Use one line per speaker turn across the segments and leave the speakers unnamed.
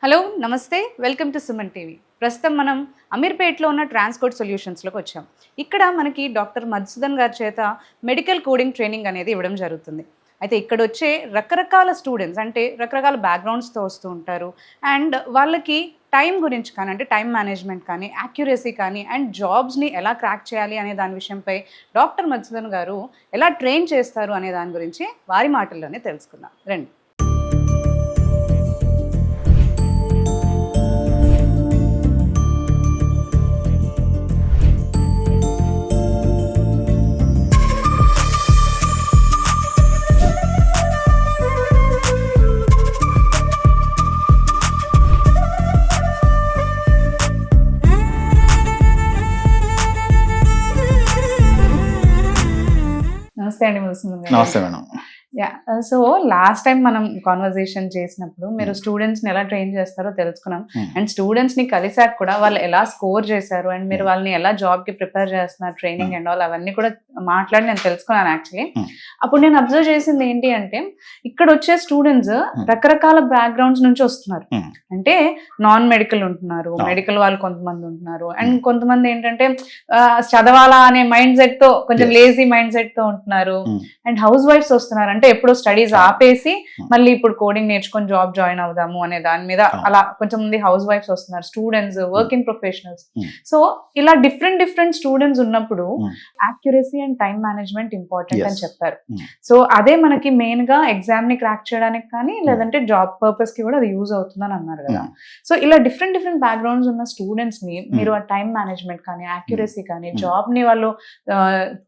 Hello నమస్తే welcome to Suman TV. ప్రస్తుతం మనం అమీర్పేట్లో ఉన్న ట్రాన్స్కోడ్ సొల్యూషన్స్లోకి వచ్చాం. ఇక్కడ మనకి డాక్టర్ మధుసూదన్ గారి చేత మెడికల్ కోడింగ్ ట్రైనింగ్ అనేది ఇవ్వడం జరుగుతుంది. అయితే ఇక్కడ వచ్చే రకరకాల స్టూడెంట్స్ అంటే రకరకాల బ్యాక్గ్రౌండ్స్తో వస్తూ ఉంటారు. అండ్ వాళ్ళకి టైం గురించి కానీ అంటే టైం మేనేజ్మెంట్ కానీ యాక్యురసీ కానీ అండ్ జాబ్స్ని ఎలా క్రాక్ చేయాలి అనే దాని విషయంపై డాక్టర్ మధుసూదన్ గారు ఎలా ట్రైన్ చేస్తారు అనే దాని గురించి వారి మాటల్లోనే తెలుసుకుందాం రండి. నమస్తే అండి మధుసూదన్ గారు.
నమస్తే మేడం.
సో లాస్ట్ టైం మనం కాన్వర్సేషన్ చేసినప్పుడు మీరు స్టూడెంట్స్ని ఎలా ట్రైన్ చేస్తారో తెలుసుకున్నాం. అండ్ స్టూడెంట్స్ని కలిసాక కూడా వాళ్ళు ఎలా స్కోర్ చేశారు అండ్ మీరు వాళ్ళని ఎలా జాబ్కి ప్రిపేర్ చేస్తున్నారు ట్రైనింగ్ అండ్ ఆల్ అవన్నీ కూడా మాట్లాడి నేను తెలుసుకున్నాను. యాక్చువల్లీ అప్పుడు నేను అబ్జర్వ్ చేసింది ఏంటి అంటే ఇక్కడ వచ్చే స్టూడెంట్స్ రకరకాల బ్యాక్గ్రౌండ్స్ నుంచి వస్తున్నారు. అంటే నాన్ మెడికల్ ఉంటున్నారు, మెడికల్ వాళ్ళు కొంతమంది ఉంటున్నారు, అండ్ కొంతమంది ఏంటంటే చదవాలా అనే మైండ్ సెట్ తో కొంచెం లేజీ మైండ్ సెట్ తో ఉంటున్నారు. అండ్ హౌస్ వైఫ్స్ వస్తున్నారు, అంటే ఎప్పుడు స్టడీస్ ఆపేసి మళ్ళీ ఇప్పుడు కోడింగ్ నేర్చుకొని జాబ్ జాయిన్ అవుదాము అనే దాని మీద అలా కొంచెం మంది హౌస్ వైఫ్స్ వస్తున్నారు, స్టూడెంట్స్, వర్కింగ్ ప్రొఫెషనల్స్. సో ఇలా డిఫరెంట్ స్టూడెంట్స్ ఉన్నప్పుడు accuracy and time management important అని చెప్పారు. సో అదే మనకి మెయిన్ గా ఎగ్జామ్ ని క్రాక్ చేయడానికి కానీ లేదంటే జాబ్ పర్పస్ కి కూడా అది యూజ్ అవుతుందని అన్నారు కదా. సో ఇలా డిఫరెంట్ బ్యాక్గ్రౌండ్స్ ఉన్న స్టూడెంట్స్ ని మీరు ఆ టైం మేనేజ్మెంట్ కానీ యాక్యురసీ కానీ జాబ్ ని వాళ్ళు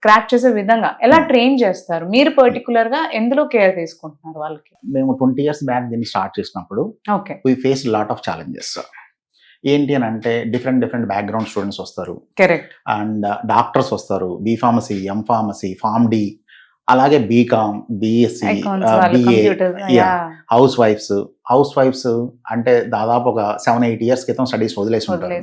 క్రాక్ చేసే విధంగా ఎలా ట్రైన్ చేస్తారు? మీరు పర్టికులర్ గా ఎందులో కేర్ తీసుకుంటున్నారు వాళ్ళకి?
మేము 20 years బ్యాక్ దీన్ని స్టార్ట్ చేసినప్పుడు we face lot of challenges. ఏంటి అని అంటే డిఫరెంట్ బ్యాక్గ్రౌండ్ స్టూడెంట్స్ వస్తారు, కరెక్ట్, అండ్ డాక్టర్స్ వస్తారు, B pharmacy, M pharmacy, pharm D, అలాగే బీకామ్, బిఎస్సి, బిఏ, హౌస్ వైఫ్స్ అంటే దాదాపు ఒక 7-8 years క్రితం స్టడీస్ వదిలేసి ఉంటారు,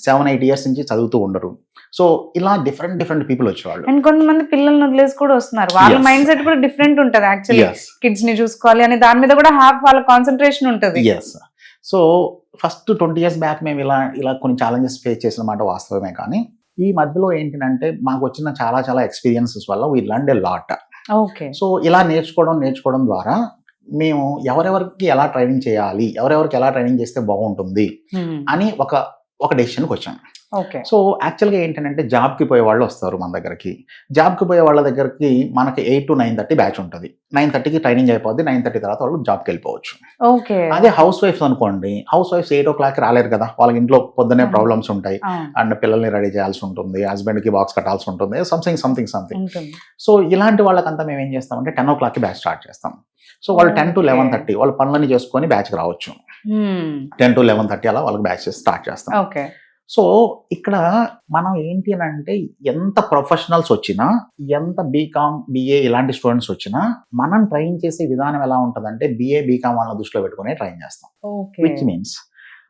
7-8 years నుంచి చదువుతూ ఉండరు. సో ఇలా డిఫరెంట్ పీపుల్ వచ్చేవాళ్ళు.
అండ్ కొంతమంది పిల్లల్ని వదిలేసి కూడా వస్తున్నారు. వాళ్ళ మైండ్ సెట్ కూడా డిఫరెంట్ ఉంటుంది. యాక్చువల్లీ కిడ్స్ ని చూసుకోవాలి అనే దాని మీద కూడా వాళ్ళ కాన్సన్ట్రేషన్ ఉంటుంది.
సో ఫస్ట్ 20 years బ్యాక్ మేము ఇలా కొన్ని ఛాలెంజెస్ ఫేస్ చేసిన మాట వాస్తవమే. కానీ ఈ మధ్యలో ఏంటంటే మాకు వచ్చిన చాలా ఎక్స్పీరియన్సెస్ వల్ల we learned a lot. So ఇలా నేర్చుకోవడం ద్వారా మేము ఎవరెవరికి ఎలా ట్రైనింగ్ చేయాలి, ఎవరెవరికి ఎలా ట్రైనింగ్ చేస్తే బాగుంటుంది అని ఒక డెసిషన్కి వచ్చాను. సో యాక్చువల్గా ఏంటంటే జాబ్కి పోయే వాళ్ళు వస్తారు మన దగ్గరికి. జాబ్కి పోయే వాళ్ళ దగ్గరికి మనకి 8 to 9:30 బ్యాచ్ ఉంటుంది. 9:30కి ట్రైనింగ్ అయిపోద్ది. 9:30 తర్వాత వాళ్ళు జాబ్కి వెళ్ళిపోవచ్చు. అదే హౌస్ వైఫ్స్ అనుకోండి, హౌస్ వైఫ్స్ 8 o'clock రాలేరు కదా, వాళ్ళకి ఇంట్లో పొద్దునే ప్రాబ్లమ్స్ ఉంటాయి, అండ్ పిల్లల్ని రెడీ చేయాల్సి ఉంటుంది, హస్బెండ్కి బాక్స్ కట్టాల్సి ఉంటుంది, సంథింగ్. సో ఇలాంటి వాళ్ళకంతా మేము ఏం చేస్తామంటే 10 o'clockకి బ్యాచ్ స్టార్ట్ చేస్తాం. సో వాళ్ళు 10 to 11:30 వాళ్ళ పనులని చేసుకొని బ్యాచ్కి రావచ్చు. 10 to 11:30 అలా వాళ్ళకి బ్యాచ్ స్టార్ట్ చేస్తాం. సో ఇక్కడ మనం ఏంటి అని అంటే ఎంత ప్రొఫెషనల్స్ వచ్చినా, ఎంత బీకామ్, బిఏ ఇలాంటి స్టూడెంట్స్ వచ్చినా మనం ట్రైన్ చేసే విధానం ఎలా ఉంటుందంటే బిఏ, బీకామ్ వాళ్ళ దృష్టిలో పెట్టుకుని ట్రైన్ చేస్తాం. విచ్ మీన్స్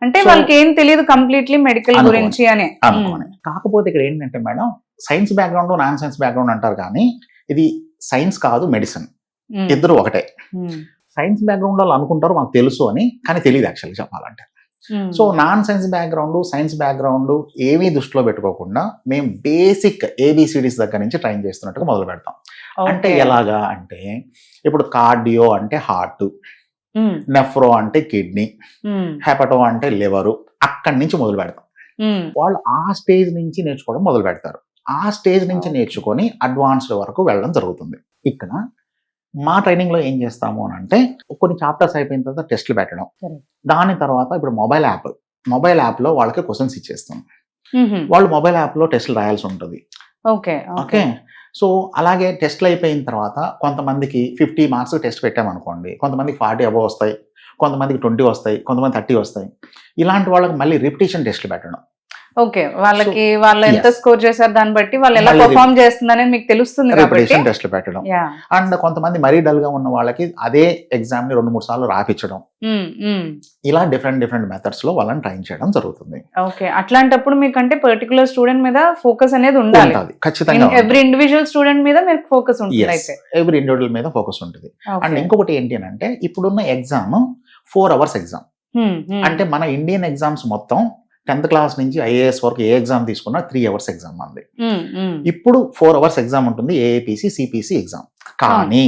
అంటే వాళ్ళకి ఏం తెలియదు కంప్లీట్లీ మెడికల్ గురించి అని
అనుకోని. కాకపోతే ఇక్కడ ఏంటంటే madam, science background, non science background అంటారు, కానీ ఇది సైన్స్ కాదు, మెడిసిన్, ఇద్దరు ఒకటే. సైన్స్ బ్యాక్గ్రౌండ్ వాళ్ళు అనుకుంటారు మాకు తెలుసు అని, కానీ తెలియదు యాక్చువల్గా చెప్పాలంటే. So non science background, science background ఏమీ దృష్టిలో పెట్టుకోకుండా మేము బేసిక్ ABCDs దగ్గర నుంచి ట్రైన్ చేస్తున్నట్టుగా మొదలు పెడతాం. అంటే ఎలాగా అంటే ఇప్పుడు కార్డియో అంటే హార్ట్, నెఫ్రో అంటే కిడ్నీ, హెపటో అంటే లివరు, అక్కడి నుంచి మొదలు పెడతాం. వాళ్ళు ఆ స్టేజ్ నుంచి నేర్చుకోవడం మొదలు పెడతారు. ఆ స్టేజ్ నుంచి నేర్చుకొని అడ్వాన్స్డ్ వరకు వెళ్ళడం జరుగుతుంది. ఇక్కడ మా ట్రైనింగ్ లో ఏం చేస్తాము అని అంటే కొన్ని చాప్టర్స్ అయిపోయిన తర్వాత టెస్ట్లు పెట్టడం, దాని తర్వాత ఇప్పుడు మొబైల్ యాప్ లో వాళ్ళకి క్వశ్చన్స్ ఇచ్చేస్తాం. వాళ్ళు మొబైల్ యాప్ లో టెస్ట్లు రాయాల్సి ఉంటుంది. ఓకే, సో అలాగే టెస్ట్లు అయిపోయిన తర్వాత కొంతమందికి 50 marks టెస్ట్ పెట్టామనుకోండి, కొంతమందికి 40 above వస్తాయి, కొంతమందికి 20 వస్తాయి, కొంతమంది 30 వస్తాయి. ఇలాంటి వాళ్ళకి మళ్ళీ రిపిటేషన్ టెస్ట్లు పెట్టడం.
వాళ్ళకి వాళ్ళు ఎంత స్కోర్ చేశారు దాన్ని బట్టి వాళ్ళు ఎలా పర్ఫార్మ్ చేస్తుందనేది మీకు తెలుస్తుంది కాబట్టి
టెస్ట్లు పెట్టడం. అండ్ కొంతమంది మరీ డల్ గా ఉన్న వాళ్ళకి అదే ఎగ్జామ్ ని 2-3 సార్లు రాపించడం. ఇలా డిఫరెంట్ మెథడ్స్ లో వాళ్ళని ట్రైన్ చేయడం జరుగుతుంది.
అట్లాంటప్పుడు మీకంటే పర్టికులర్ స్టూడెంట్ మీద ఫోకస్ అనేది ఉండాలి ఖచ్చితంగా. ఎవ్రీ ఇండివిజువల్ స్టూడెంట్ మీద మీకు ఫోకస్ ఉంటుంది. అయితే
ఎవ్రీ ఇండివిజువల్ మీద ఫోకస్ ఉంటుంది. అండ్ ఇంకొకటి ఏంటి అంటే ఇప్పుడున్న ఎగ్జామ్ 4 hours ఎగ్జామ్. అంటే మన ఇండియన్ ఎగ్జామ్స్ మొత్తం 10th క్లాస్ నుంచి ఐఏఎస్ వరకు ఏ ఎగ్జామ్ తీసుకున్నా 3 hours ఎగ్జామ్ అంది. ఇప్పుడు 4 hours ఎగ్జామ్ ఉంటుంది, ఏఏపిసి సిపిసి ఎగ్జామ్. కానీ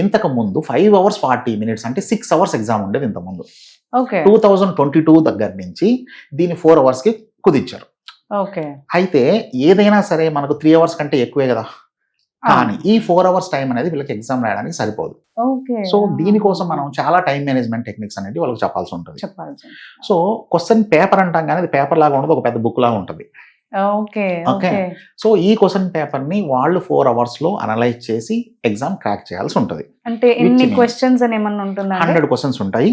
ఇంతకు ముందు 5 hours 40 minutes అంటే 6 hours ఎగ్జామ్ ఉండేది ఇంత ముందు. 2022 దగ్గర నుంచి దీన్ని 4 hours కి కుదించారు. అయితే ఏదైనా సరే మనకు 3 hours కంటే ఎక్కువే కదా, కానీ ఈ 4 hours టైం అనేది వీళ్ళకి ఎగ్జామ్ రాయడానికి సరిపోదు. సో దీనికోసం మనం చాలా టైం మేనేజ్మెంట్ టెక్నిక్స్ అనేది వాళ్ళకి చెప్పాల్సి ఉంటుంది. సో క్వశ్చన్ పేపర్ అంటాం కానీ అది పేపర్ లాగా ఉండదు, ఒక పెద్ద బుక్ లాగా ఉంటుంది. ఓకే, సో ఈ క్వశ్చన్ పేపర్ ని వాళ్ళు 4 hours లో అనలైజ్ చేసి ఎగ్జామ్ క్రాక్ చేయాల్సి ఉంటుంది.
అంటే ఎన్ని క్వశ్చన్స్ అని ఏమన్నా ఉంటుందా?
100 questions ఉంటాయి.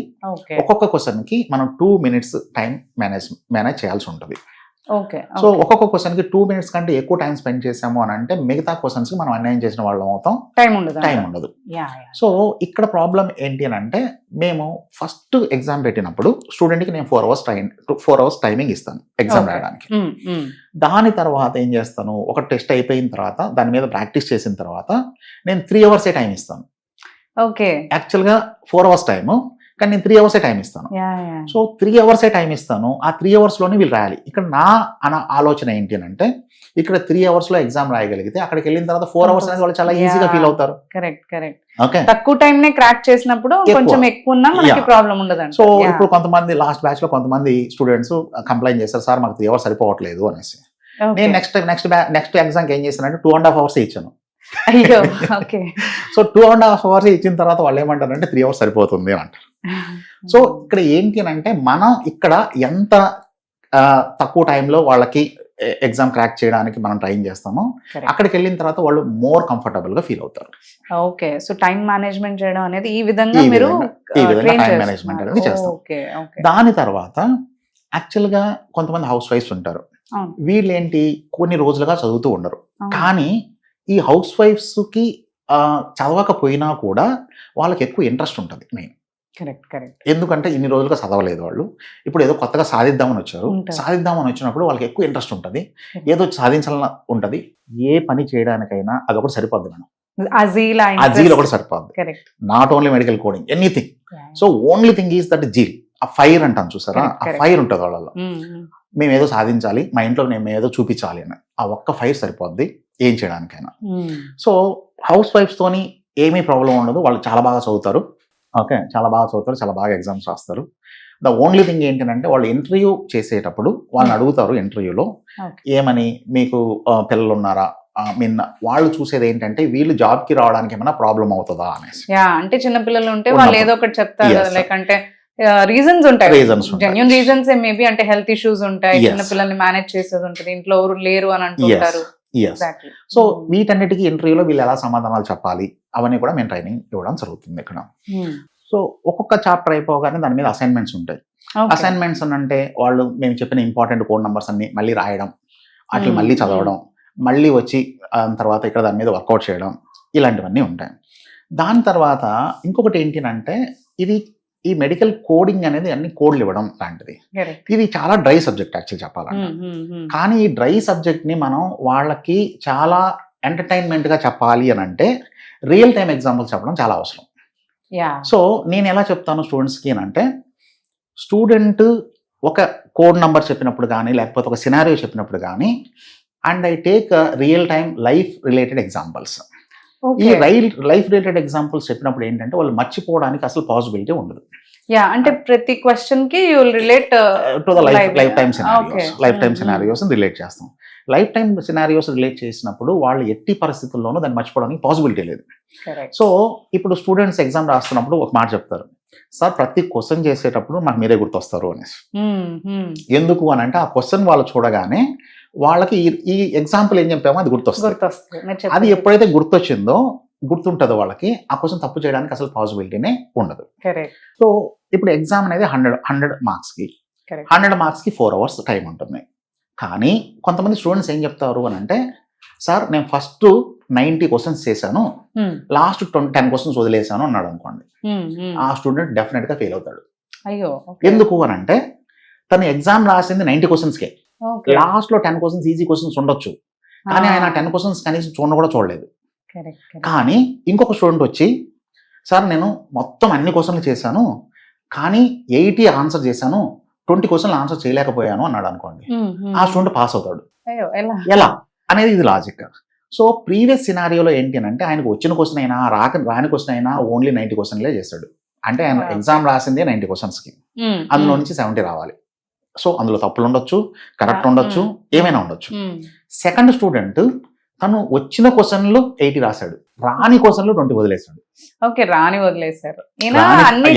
ఒక్కొక్క క్వశ్చన్ కి మనం 2 minutes టైం మేనేజ్ చేయాల్సి ఉంటుంది. సో ఒక్కొక్క క్వశ్చన్ కి 2 minutes కంటే ఎక్కువ టైం స్పెండ్ చేసాము అని అంటే మిగతా క్వశ్చన్స్ కి మనం అన్యాయం చేసిన వాళ్ళం అవుతాం, టైం ఉండదు. సో ఇక్కడ ప్రాబ్లం ఏంటి అని అంటే, మేము ఫస్ట్ ఎగ్జామ్ పెట్టినప్పుడు స్టూడెంట్ కి నేను 4 hours టైమింగ్ ఇస్తాను ఎగ్జామ్ రాయడానికి. దాని తర్వాత ఏం చేస్తాను, ఒక టెస్ట్ అయిపోయిన తర్వాత దాని మీద ప్రాక్టీస్ చేసిన తర్వాత నేను 3 hours టైం ఇస్తాను. యాక్చువల్ గా 4 hours టైము, కానీ నేను 3 hours టైం ఇస్తాను. సో 3 hours టైం ఇస్తాను, ఆ 3 hours లోనే వీళ్ళు రాయాలి. ఇక్కడ నా ఆలోచన ఏంటి అని అంటే, ఇక్కడ 3 hours లో ఎగ్జామ్ రాయగలిగితే అక్కడికి వెళ్ళిన తర్వాత 4 hours అనేది వాళ్ళు చాలా ఈజీగా ఫీల్ అవుతారు. ఓకే,
తక్కువ టైం నే క్రాక్ చేసినప్పుడు కొంచెం ఎక్కువ ఉన్నా మనకి ప్రాబ్లం ఉండదు.
సో ఇప్పుడు కొంతమంది లాస్ట్ బ్యాచ్ లో కొంతమంది స్టూడెంట్స్ కంప్లైంట్ చేస్తారు, సార్ మాకు 3 hours సరిపోవట్లేదు అనేసి. నేను నెక్స్ట్ ఎగ్జామ్కి ఏం చేశానంటే 2.5 hours ఇచ్చాను. సో 2.5 hours ఇచ్చిన తర్వాత వాళ్ళు ఏమంటారంటే 3 hours సరిపోతుంది అంటారు. సో ఇక్కడ ఏంటి అంటే, మనం ఇక్కడ ఎంత తక్కువ టైంలో వాళ్ళకి ఎగ్జామ్ క్రాక్ చేయడానికి మనం ట్రైన్ చేస్తామో అక్కడికి వెళ్ళిన తర్వాత వాళ్ళు మోర్ కంఫర్టబుల్ గా ఫీల్ అవుతారు.
ఓకే, సో టైం మేనేజ్మెంట్ చేయడం అనేది ఈ విధంగా
టైం మేనేజ్మెంట్ అనేది చేస్తాం. దాని తర్వాత యాక్చువల్ గా కొంతమంది హౌస్ వైఫ్స్ ఉంటారు, వీళ్ళు ఏంటి కొన్ని రోజులుగా చదువుతూ ఉండరు, కానీ ఈ హౌస్ వైఫ్స్ కి చదవకపోయినా కూడా వాళ్ళకి ఎక్కువ ఇంట్రెస్ట్ ఉంటుంది మెయిన్. ఎందుకంటే ఇన్ని రోజులుగా చదవలేదు వాళ్ళు, ఇప్పుడు ఏదో కొత్తగా సాధిద్దామని వచ్చినప్పుడు వాళ్ళకి ఎక్కువ ఇంట్రెస్ట్ ఉంటుంది, ఏదో సాధించాలని ఉంటుంది. ఏ పని చేయడానికైనా అదొకటి సరిపోద్ది మేడం, జీల్ ఒకటి సరిపోద్ది. Not only medical coding, anything. So only thing is that zeal, ఆ ఫైర్ అంటాను చూసారా, ఆ ఫైర్ ఉంటుంది వాళ్ళలో. మేము ఏదో సాధించాలి, మా ఇంట్లో మేము ఏదో చూపించాలి అని, ఆ ఒక్క ఫైర్ సరిపోద్ది ఏం చేయడానికైనా. సో హౌస్ వైఫ్స్ తోని ఏమీ ప్రాబ్లం ఉండదు, వాళ్ళు చాలా బాగా చదువుతారు. ఓకే, చాలా బాగా చదువుతారు, చాలా బాగా ఎగ్జామ్స్ రాస్తారు. ద ఓన్లీ థింగ్ ఏంటంటే, వాళ్ళు ఇంటర్వ్యూ చేసేటప్పుడు వాళ్ళని అడుగుతారు ఇంటర్వ్యూలో ఏమని, మీకు పిల్లలు ఉన్నారా, వాళ్ళు చూసేది ఏంటంటే వీళ్ళు జాబ్ కి రావడానికి ఏమైనా ప్రాబ్లం అవుతుందా అనేసి.
అంటే చిన్న పిల్లలు ఉంటే వాళ్ళు ఏదో ఒకటి చెప్తారు, లైక్ అంటే రీజన్స్ ఉంటాయి, జెన్యూన్ రీజన్స్ మేబీ, అంటే హెల్త్ ఇష్యూస్ ఉంటాయి, చిన్న పిల్లల్ని మేనేజ్ చేసేది ఉంటుంది, ఇంట్లో ఎవరు లేరు అని అంటుంటారు.
సో వీటన్నిటికీ ఇంటర్వ్యూలో వీళ్ళు ఎలా సమాధానాలు చెప్పాలి అవన్నీ కూడా మేము ట్రైనింగ్ ఇవ్వడం జరుగుతుంది ఇక్కడ. సో ఒక్కొక్క చాప్టర్ అయిపోగానే దాని మీద అసైన్మెంట్స్ ఉంటాయి. అసైన్మెంట్స్ అంటే వాళ్ళు మేము చెప్పిన ఇంపార్టెంట్ కోడ్ నంబర్స్ అన్ని మళ్ళీ రాయడం, అట్లా మళ్ళీ చదవడం, మళ్ళీ వచ్చి తర్వాత ఇక్కడ దాని మీద వర్కౌట్ చేయడం, ఇలాంటివన్నీ ఉంటాయి. దాని తర్వాత ఇంకొకటి ఏంటి అంటే, ఈ మెడికల్ కోడింగ్ అనేది అన్ని కోడ్లు ఇవ్వడం లాంటిది. ఇది చాలా డ్రై సబ్జెక్ట్ యాక్చువల్ చెప్పాలంటే, కానీ ఈ డ్రై సబ్జెక్ట్ ని మనం వాళ్ళకి చాలా ఎంటర్టైన్మెంట్ గా చెప్పాలి అని అంటే రియల్ టైం ఎగ్జాంపుల్స్ చెప్పడం చాలా అవసరం. సో నేను ఎలా చెప్తాను స్టూడెంట్స్ కి అంటే, స్టూడెంట్ ఒక కోడ్ నంబర్ చెప్పినప్పుడు కానీ లేకపోతే ఒక సినారియో చెప్పినప్పుడు కానీ, and I take real time life related examples. ఈ లైఫ్ రిలేటెడ్ ఎగ్జాంపుల్స్ చెప్పినప్పుడు ఏంటంటే వాళ్ళు మర్చిపోవడానికి అసలు పాసిబిలిటీ ఉండదు.
అంటే ప్రతి క్వశ్చన్ కి you will relate
to the life time scenarios relate చేస్తాం. లైఫ్ టైం సినారియోస్ రిలేట్ చేసినప్పుడు వాళ్ళు ఎట్టి పరిస్థితుల్లోనూ దాన్ని మర్చిపోవడానికి పాసిబిలిటీ లేదు. సో ఇప్పుడు స్టూడెంట్స్ ఎగ్జామ్ రాస్తున్నప్పుడు ఒక మాట చెప్తారు, సార్ ప్రతి క్వశ్చన్ చేసేటప్పుడు మాకు మీరే గుర్తొస్తారు అనేసి. ఎందుకు అని అంటే, ఆ క్వశ్చన్ వాళ్ళు చూడగానే వాళ్ళకి ఈ ఎగ్జాంపుల్ ఏం చెప్పామో అది గుర్తొస్తుంది. అది ఎప్పుడైతే గుర్తుంటుందో వాళ్ళకి ఆ క్వశ్చన్ తప్పు చేయడానికి అసలు పాసిబిలిటీనే ఉండదు. సో ఇప్పుడు ఎగ్జామ్ అనేది 100 మార్క్స్ కి 4 hours టైం ఉంటుంది. కానీ కొంతమంది స్టూడెంట్స్ ఏం చెప్తారు అని అంటే, సార్ నేను ఫస్ట్ 90 questions చేశాను, లాస్ట్ 10 questions వదిలేశాను అన్నాడు అనుకోండి, ఆ స్టూడెంట్ డెఫినెట్ గా ఫెయిల్ అవుతాడు. ఎందుకు అని అంటే, తను ఎగ్జామ్ రాసింది 90 questions-కే, లాస్ట్ లో 10 questions ఈజీ క్వశ్చన్స్ ఉండొచ్చు, కానీ ఆయన 10 questions కనీసం చూడలేదు. కానీ ఇంకొక స్టూడెంట్ వచ్చి, సార్ నేను మొత్తం అన్ని క్వశ్చన్లు చేశాను, కానీ 80 ఆన్సర్ చేశాను, 20 క్వశ్చన్లు ఆన్సర్ చేయలేకపోయాను అన్నాడు అనుకోండి, ఆ స్టూడెంట్ పాస్ అవుతాడు. ఎలా అనేది ఇది లాజిక్. సో ప్రీవియస్ సినారియోలో ఏంటి అంటే ఆయనకు వచ్చిన క్వశ్చన్ అయినా రాని క్వశ్చన్ అయినా ఓన్లీ 90 క్వశ్చన్లే చేస్తాడు. అంటే ఆయన ఎగ్జామ్ రాసిందే 90 క్వశ్చన్స్కి, అందులో నుంచి 70 రావాలి. సో అందులో తప్పులు ఉండొచ్చు, కరెక్ట్ ఉండొచ్చు, ఏమైనా ఉండొచ్చు. సెకండ్ స్టూడెంట్ తను వచ్చిన క్వశ్చన్లు 80 రాశాడు, రాని క్వశ్చన్లు 20 వదిలేశాడు.
ఓకే, రాని వదిలేశారు. అన్ని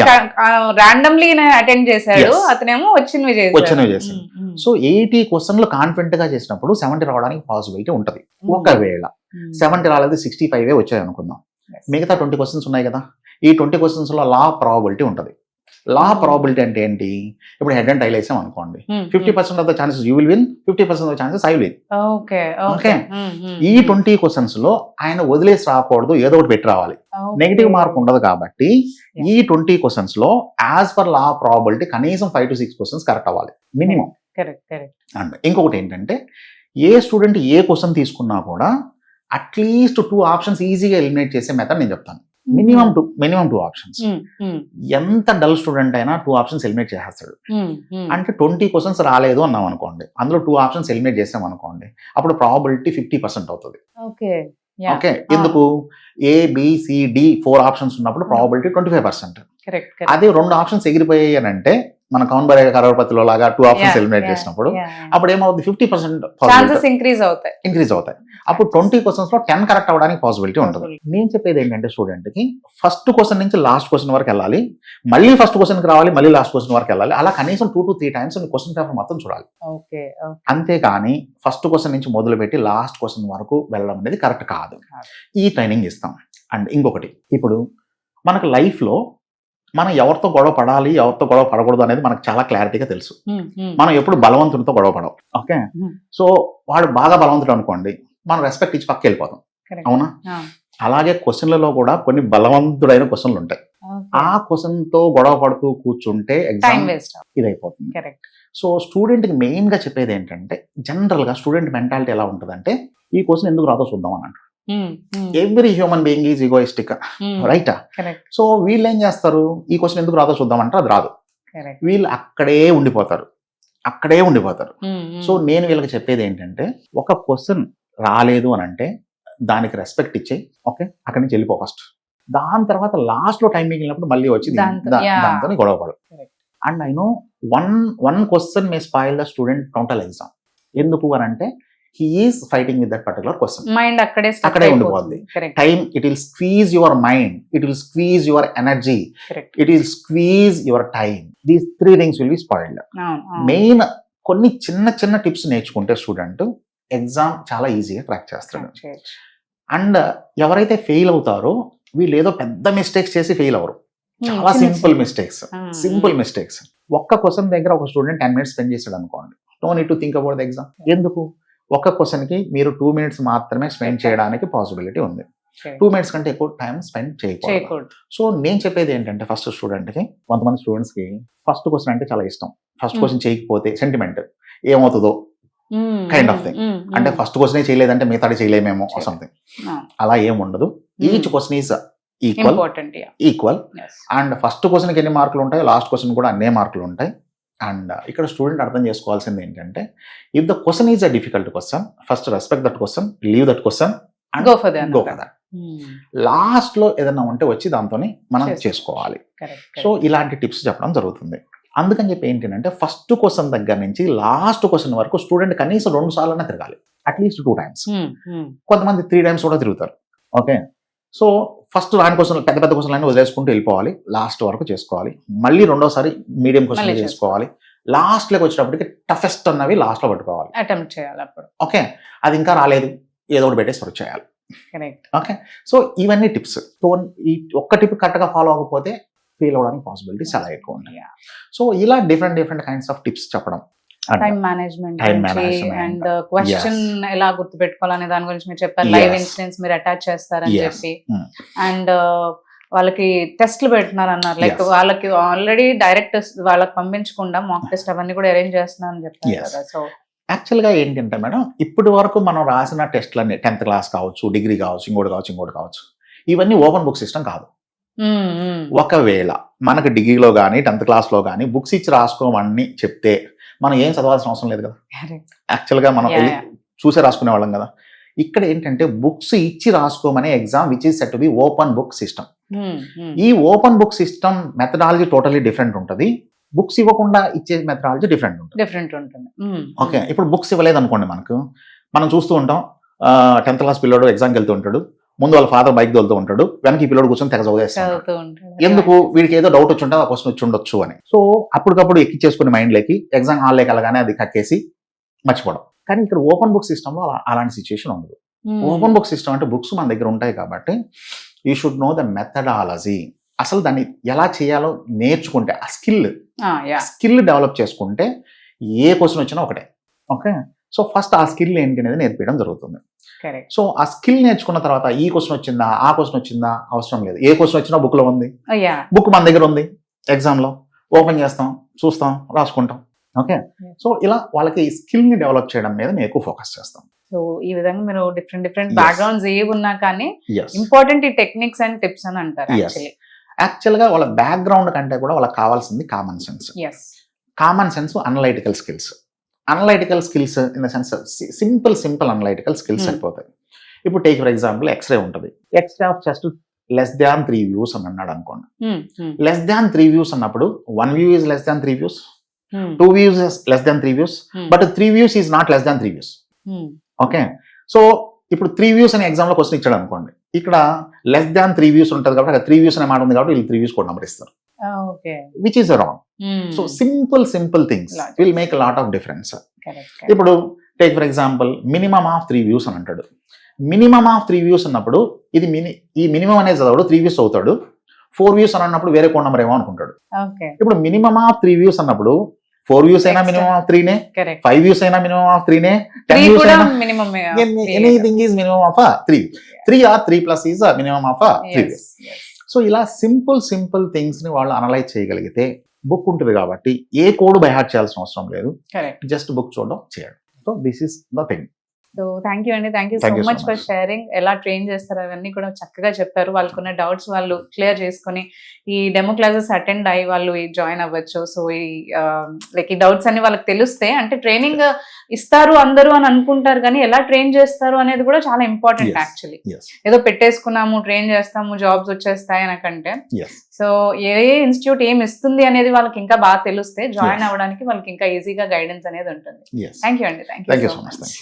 రాండమ్లీ అటెండ్ చేశాడు, అతనేమో వచ్చినవి చేశాడు.
సో 80 క్వశ్చన్లు కాన్ఫిడెంట్ గా చేసినప్పుడు 70 రావడానికి పాసిబిలిటీ ఉంటది. ఒకవేళ 70 రాలేదు, 65 వచ్చాయి అనుకుందాం, మిగతా 20 క్వశ్చన్స్ ఉన్నాయి కదా, ఈ 20 క్వశ్చన్స్ లో లా ప్రాబిలిటీ ఉంటది. లా ప్రాబిలిటీ అంటే ఏంటి? ఇప్పుడు హెడ్ అండ్ టైల్ వేసాం అనుకోండి, 50% of the chances you will win, 50% of the chances I will win. Okay, ఈ 20 క్వశ్చన్స్ లో ఆయన వదిలేసి రాకూడదు, ఏదో ఒకటి పెట్టి రావాలి. నెగిటివ్ మార్క్ ఉండదు కాబట్టి ఈ 20 క్వశ్చన్స్ లో యాజ్ పర్ లా ప్రాబిలిటీ కనీసం 5 to 6 క్వశ్చన్స్ కరెక్ట్ అవ్వాలి మినిమం. అండ్ ఇంకొకటి ఏంటంటే, ఏ స్టూడెంట్ ఏ క్వశ్చన్ తీసుకున్నా కూడా అట్లీస్ట్ 2 ఆప్షన్స్ ఈజీగా ఎలిమినేట్ చేసే మెథడ్ నేను చెప్తాను. Minimum 2 options. ఎంత డల్ స్టూడెంట్ అయినా 2 ఆప్షన్స్ ఎలిమినేట్ చేసేస్తాడు. అంటే 20 క్వశ్చన్స్ రాలేదు అన్నాం అనుకోండి, అందులో 2 ఆప్షన్స్ ఎలిమినేట్ చేసాం అనుకోండి, అప్పుడు ప్రాబిలిటీ 50% అవుతుంది. ఓకే, ఎందుకు? ABCD 4 ఆప్షన్స్ ఉన్నప్పుడు ప్రాబిలిటీ 25%. అదే 2 ఆప్షన్స్ ఎగిరిపోయాయి అని అంటే, మన కౌన్ బరే కరోడ్పతిలో లాగా 2 ఆప్షన్స్ ఎలిమినేట్ చేసినప్పుడు అప్పుడు ఏమవుతుంది? 50% ఇంక్రీజ్ అవుతాయి. అప్పుడు 20 క్వశ్చన్స్ లో 10 కరెక్ట్ అవ్వడానికి పాసిబిలిటీ ఉంటుంది. నేను చెప్పేది ఏంటంటే, స్టూడెంట్ కి ఫస్ట్ క్వశ్చన్ నుంచి లాస్ట్ క్వశ్చన్ వరకు వెళ్ళాలి, మళ్ళీ ఫస్ట్ క్వశ్చన్ కి రావాలి, మళ్ళీ లాస్ట్ క్వశ్చన్ వరకు వెళ్ళాలి. అలా కనీసం 2 to 3 టైమ్స్ క్వశ్చన్ పేపర్ మొత్తం చూడాలి. అంతేకాని ఫస్ట్ క్వశ్చన్ నుంచి మొదలు పెట్టి లాస్ట్ క్వశ్చన్ వరకు వెళ్ళడం అనేది కరెక్ట్ కాదు. ఈ ట్రైనింగ్ ఇస్తాం. అండ్ ఇంకొకటి, ఇప్పుడు మనకు లైఫ్ లో మనం ఎవరితో గొడవ పడాలి, ఎవరితో గొడవ పడకూడదు అనేది మనకు చాలా క్లారిటీగా తెలుసు. మనం ఎప్పుడు బలవంతుడితో గొడవ పడవు. ఓకే, సో వాడు బాగా బలవంతుడు అనుకోండి, మనం రెస్పెక్ట్ ఇచ్చి పక్క వెళ్ళిపోతాం, అవునా? అలాగే క్వశ్చన్లలో కూడా కొన్ని బలవంతుడైన క్వశ్చన్లు ఉంటాయి. ఆ క్వశ్చన్ తో గొడవ పడుతూ కూర్చుంటే ఎగ్జామ్ ఇదైపోతుంది. సో స్టూడెంట్ కి మెయిన్ గా చెప్పేది ఏంటంటే, జనరల్ గా స్టూడెంట్ మెంటాలిటీ ఎలా ఉంటుందంటే, ఈ క్వశ్చన్ ఎందుకు రాదో చూద్దాం అని అంటారు. Every human being is egoistic, రైటా? సో వీళ్ళు ఏం చేస్తారు, ఈ క్వశ్చన్ ఎందుకు రాదో చూద్దాం అంటారు, అది రాదు. వీళ్ళు అక్కడే ఉండిపోతారు. సో నేను వీళ్ళకి చెప్పేది ఏంటంటే, ఒక క్వశ్చన్ రాలేదు అని అంటే దానికి రెస్పెక్ట్ ఇచ్చేయి. ఓకే, అక్కడి నుంచి వెళ్ళిపో ఫస్ట్. దాని తర్వాత లాస్ట్ లో టైం మిగిలినప్పుడు మళ్ళీ వచ్చి దాంతో గొడవపడు. And I know one question may spoil the student total exam. ఎందుకు అని అంటే, he is fighting with that particular question.
Mind
akkade undipoద్ది. Time, it will squeeze your mind, it will squeeze your energy, it will squeeze your time. These 3 things will be spoiled. Main కొన్ని చిన్న tips నేర్చుకుంటే student exam చాలా ఈజీగా crack చేస్తాడు. And ఎవరైతే fail అవుతారో వీళ్ళు ఏదో పెద్ద మిస్టేక్స్ చేసి ఫెయిల్ అవ్వరు, చాలా సింపుల్ మిస్టేక్స్. ఒక్క క్వశ్చన్ దగ్గర ఒక స్టూడెంట్ 10 minutes స్పెండ్ చేశాడు అనుకోండి, no need to think about the exam. ఎందుకు? ఒక క్వశ్చన్ కి మీరు 2 minutes మాత్రమే స్పెండ్ చేయడానికి పాసిబిలిటీ ఉంది. 2 minutes కంటే ఎక్కువ టైం స్పెండ్ చేయకూడదు. సో నేను చెప్పేది ఏంటంటే, ఫస్ట్ స్టూడెంట్ కి, కొంతమంది స్టూడెంట్స్ కి ఫస్ట్ క్వశ్చన్ అంటే చాలా ఇష్టం. ఫస్ట్ క్వశ్చన్ చేయకపోతే సెంటిమెంట్, ఏమవుతుందో కైండ్ ఆఫ్ థింగ్. అంటే ఫస్ట్ క్వశ్చన్ చేయలేదంటే మిగతాది చేయలేమేమో సంథింగ్. అలా ఏం ఉండదు. Each question is equal. And first క్వశ్చన్కి ఎన్ని మార్కులు ఉంటాయి, లాస్ట్ క్వశ్చన్ కూడా అన్నే మార్కులు ఉంటాయి. అండ్ ఇక్కడ స్టూడెంట్ అర్థం చేసుకోవాల్సింది ఏంటంటే, if the question is a difficult question, first respect that question, leave that question and go for that. Last లో ఏదైనా ఉంటే వచ్చి దాంతో మనం చేసుకోవాలి. సో ఇలాంటి టిప్స్ చెప్పడం జరుగుతుంది. అందుకని చెప్పి ఏంటంటే, ఫస్ట్ క్వశ్చన్ దగ్గర నుంచి లాస్ట్ క్వశ్చన్ వరకు స్టూడెంట్ కనీసం 2 సార్లు తిరగాలి, అట్లీస్ట్ 2 times. కొంతమంది 3 times కూడా తిరుగుతారు. ఓకే, సో ఫస్ట్ రాని క్వశ్చన్, పెద్ద క్వశ్చన్ అన్ని వదిలేసుకుంటూ వెళ్ళిపోవాలి, లాస్ట్ వరకు చేసుకోవాలి. మళ్ళీ రెండోసారి మీడియం క్వశ్చన్ చేసుకోవాలి. లాస్ట్ లోకి వచ్చేటప్పటికి టఫెస్ట్ అన్నవి లాస్ట్ లో పట్టుకోవాలి,
అటెంప్ట్ చేయాలి అప్పుడు.
ఓకే, అది ఇంకా రాలేదు, ఏదో ఒకటి పెట్టేసి వర్క్ చేయాలి. ఓకే, సో ఇవన్నీ టిప్స్. సో ఈ ఒక్క టిప్ కరెక్ట్ గా ఫాలో అవ్వకపోతే ఫెయిల్ అవడానికి పాసిబిలిటీ చాలా ఎక్కువ ఉంటాయి. సో ఇలా డిఫరెంట్ కైండ్స్ ఆఫ్ టిప్స్ చెప్పడం,
టైం మేనేజ్మెంట్ అండ్ క్వశ్చన్ ఎలా గుర్తుపెట్టుకోవాలనే దాని గురించి మీరు చెప్పారు. లైవ్ ఇన్సిడెంట్స్ మీరు అటాచ్ చేస్తారని చెప్పి, అండ్ వాళ్ళకి టెస్ట్లు పెడుతున్నారు అన్నారు. లైక్ వాళ్ళకి ఆల్రెడీ డైరెక్ట్ వాళ్ళకి పంపించకుండా మాక్ టెస్ట్ అవన్నీ కూడా అరేంజ్ చేస్తున్నారని చెప్పారు కదా. సో
యాక్చువల్గా ఏంటంటే మేడం, ఇప్పటి వరకు మనం రాసిన టెస్ట్లన్నీ 10th class కావచ్చు, డిగ్రీ కావచ్చు, ఇంకోటి కావచ్చు, ఇవన్నీ ఓపెన్ బుక్ సిస్టమ్ కాదు. ఒకవేళ మనకు డిగ్రీలో కానీ 10th క్లాస్లో కానీ బుక్స్ ఇచ్చి రాసుకోమని చెప్తే మనం ఏం చదవాల్సిన అవసరం లేదు కదా. యాక్చువల్గా మనం వెళ్ళి చూసే రాసుకునే వాళ్ళం కదా. ఇక్కడ ఏంటంటే బుక్స్ ఇచ్చి రాసుకోమనే exam which is set to be open book system. ఈ open book system methodology totally different ఉంటుంది. బుక్స్ ఇవ్వకుండా ఇచ్చే మెథడాలజీ డిఫరెంట్ ఉంటుంది. ఓకే, ఇప్పుడు బుక్స్ ఇవ్వలేదు అనుకోండి, మనం చూస్తూ ఉంటాం 10th క్లాస్ పిల్లోడు ఎగ్జామ్కి వెళ్తూ ఉంటాడు, ముందు వాళ్ళ ఫాదర్ బైక్ తోలుతూ ఉంటాడు, వెనక ఈ పిల్లోడు కూర్చొని తెగ చదివేస్తాడు. ఎందుకు? వీడికి ఏదో డౌట్ వచ్చి ఉంటుంది, ఆ క్వశ్చన్ వచ్చి ఉండొచ్చు అని. సో అప్పటికప్పుడు ఎక్కిచ్చేసుకుని మైండ్లోకి ఎగ్జామ్ హాల్లోకి వెళ్ళగానే అది కక్కేసి మర్చిపోవడం. కానీ ఇక్కడ ఓపెన్ బుక్ సిస్టంలో అలాంటి సిచ్యువేషన్ ఉండదు. ఓపెన్ బుక్ సిస్టమ్ అంటే బుక్స్ మన దగ్గర ఉంటాయి కాబట్టి you should know the methodology. అసలు దాన్ని ఎలా చేయాలో నేర్చుకుంటే, ఆ స్కిల్ డెవలప్ చేసుకుంటే ఏ క్వశ్చన్ వచ్చినా ఒకటే. ఓకే, సో ఫస్ట్ ఆ స్కిల్ ఏంటి అనేది నేర్పించడం జరుగుతుంది. సో ఆ స్కిల్ నేర్చుకున్న తర్వాత ఈ క్వశ్చన్ వచ్చిందా, ఆ క్వశ్చన్ వచ్చిందా అవసరం లేదు. ఏ క్వశ్చన్ వచ్చినా బుక్ లో ఉంది, బుక్ మన దగ్గర ఉంది, ఎగ్జామ్ లో ఓపెన్ చేస్తాం, చూస్తాం, రాసుకుంటాం. ఓకే, సో ఇలా వాళ్ళకి స్కిల్ ని డెవలప్ చేయడం మీద మేము ఎక్కువ ఫోకస్ చేస్తాం.
సో ఈ విధంగా మీరు డిఫరెంట్ బ్యాక్గ్రౌండ్స్ ఏ ఉన్నా కానీ ఇంపార్టెంట్ ఈ టెక్నిక్స్ అండ్ టిప్స్ అని అంటారు.
యాక్చువల్ గా వాళ్ళ బ్యాక్గ్రౌండ్ కంటే కూడా వాళ్ళకి కావాల్సింది common sense. Analytical skills in the sense simple analytical skills అయిపోతాయి. ఇప్పుడు టేక్ ఫర్ ఎగ్జాంపుల్ ఎక్స్రే ఉంటుంది, x-ray of chest less than 3 views అని అన్నాడు అనుకోండి. లెస్ దాన్ 3 views అన్నప్పుడు 1 view is less than 3 views, 2 views is less than 3 views, but 3 views is not less than 3 views. Okay, so ఇప్పుడు 3 views అనే exam లో question ఇచ్చాడు అనుకోండి, ఇక్కడ లెస్ దాన్ 3 views ఉంటుంది కాబట్టి అక్కడ 3 views అనే మాట ఉంది కాబట్టి వీళ్ళు 3 views కూడా నెంబర్ ఇస్తారు, which is wrong. So simple things will make lot of difference. ఇప్పుడు take for example minimum of 3 views అని అంటాడు. మినిమమ్ ఆఫ్ 3 views అన్నప్పుడు ఇది ఈ మినిమం అనేది చదవడు, 3 views అవుతాడు. 4 views అని అన్నప్పుడు వేరే కోడ్ నెంబర్ ఏమో అనుకుంటాడు. ఇప్పుడు మినిమమ్ ఆఫ్ 3 views అన్నప్పుడు 4 views అయినా మినిమం ఆఫ్ 3 నే, 5 views అయినా మినిమం ఆఫ్ 3 నే, 10 views అయినా anything is minimum of 3 or 3 plus is a minimum of 3 views. So ఇలా సింపుల్ థింగ్స్ ని వాళ్ళు అనలైజ్ చేయగలిగితే, బుక్ ఉంటుంది కాబట్టి ఏ కోడ్ బై హార్ట్ చేయాల్సిన అవసరం లేదు, జస్ట్ బుక్ చూడడం చేయడం. So this is the thing.
So thank you అండి, thank you so much for sharing. ఎలా ట్రైన్ చేస్తారు అవన్నీ కూడా చక్కగా చెప్పారు. వాళ్ళకున్న డౌట్స్ వాళ్ళు క్లియర్ చేసుకుని ఈ డెమో క్లాసెస్ అటెండ్ అయ్యి వాళ్ళు జాయిన్ అవ్వచ్చు. సో ఈ డౌట్స్ అన్ని వాళ్ళకి తెలిస్తే, అంటే ట్రైనింగ్ ఇస్తారు అందరూ అని అనుకుంటారు కానీ ఎలా ట్రైన్ చేస్తారు అనేది కూడా చాలా ఇంపార్టెంట్. యాక్చువల్లీ ఏదో పెట్టేసుకున్నాము, ట్రైన్ చేస్తాము, జాబ్స్ వచ్చేస్తాయి అనకంటే, సో ఏ ఇన్స్టిట్యూట్ ఏం ఇస్తుంది అనేది వాళ్ళకి ఇంకా బాగా తెలిస్తే జాయిన్ అవ్వడానికి వాళ్ళకి ఇంకా ఈజీగా గైడెన్స్ అనేది ఉంటుంది. థ్యాంక్ యూ అండి, థ్యాంక్ యూ సో మచ్.